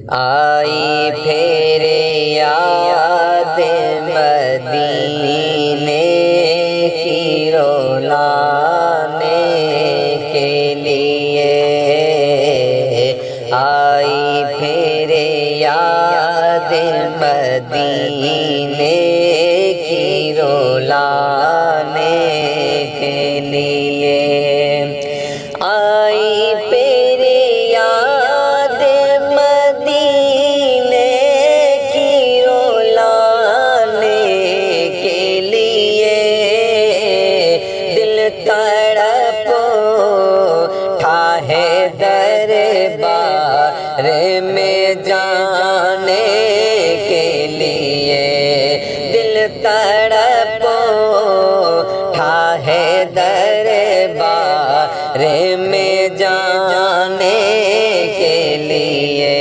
آئی پھر یاد مدینے کی رولانے کے لیے، آئی پھر یاد مدینے کی رولانے کے لیے، آئی پھر یاد مدینے کی رولانے کے لیے، دل تڑپ اٹھا ہے دربار میں جانے کے لیے، دل تڑپ اٹھا ہے دربار میں جانے کے لیے،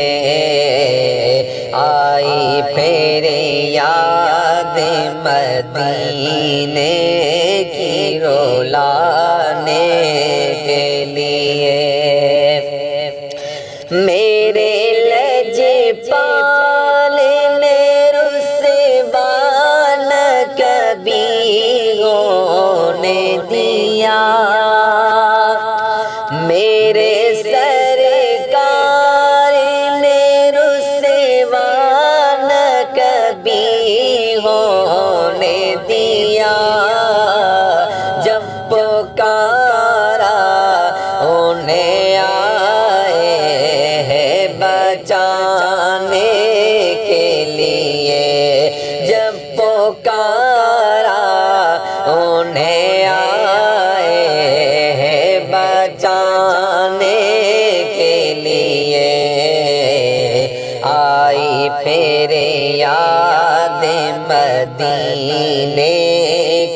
آئی پھر یاد مدینے کی رولانے کے لیے، میرے لجپال نے رسوا نہ کبھی ہونے دیا، میرے سرکار نے رسوا نہ کبھی ہونے دیا، جب پکارا انہیں آئے ہیں بچانے کے لیے، جب پکارا انہیں آئے ہیں بچانے کے لیے، آئی پھر یاد مدینے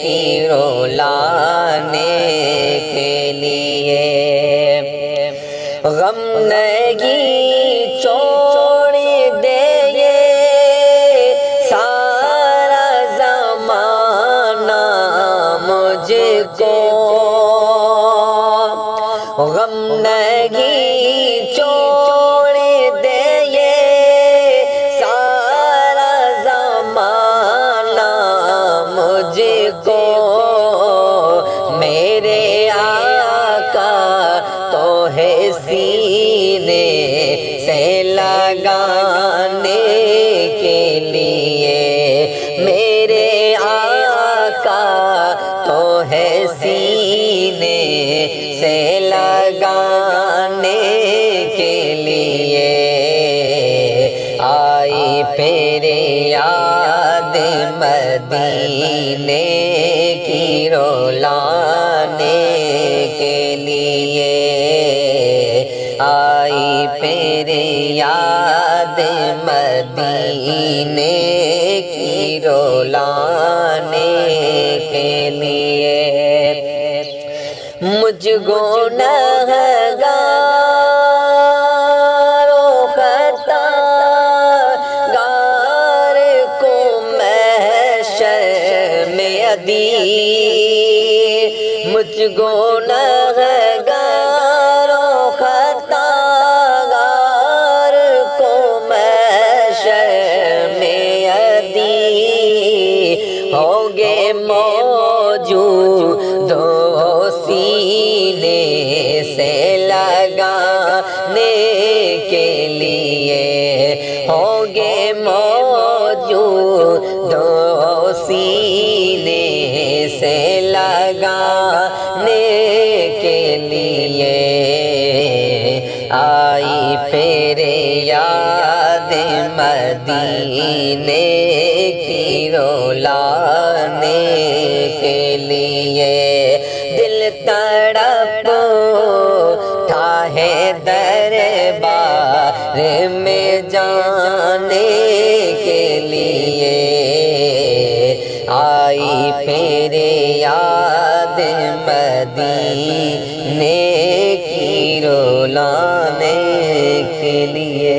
کی رولانے کے لیے، غم نہیں چھوڑ دے یہ سارا زمانہ مجھ کو، غم نہیں چھوڑ دے یہ سارا زمانہ مجھ کو، میرے آقا تو ہے سینے سے لگانے کے لیے، میرے آقا تو ہے سینے سے لگانے کے لیے، آئی پھر یاد مدینے کی رولانے کے لیے، آئی پھر یاد مدینے کی رولانے کے لیے، مجھ گنہگار و خطا گار کو محشر میں ادیر، مجھ گنہگار و خطا گار کو محشر میں ادیر، ہوں گے موجود سینے سے لگانے کے لیے، ہوں گے موجود سینے سے لگانے کے لیے، آئی پھر یاد مدینے کی رولانے کے لیے، دل تڑپ اٹھا ہے دربار میں جانے کے لیے، آئی پھر یاد مدینے کی رولانے کے لیے۔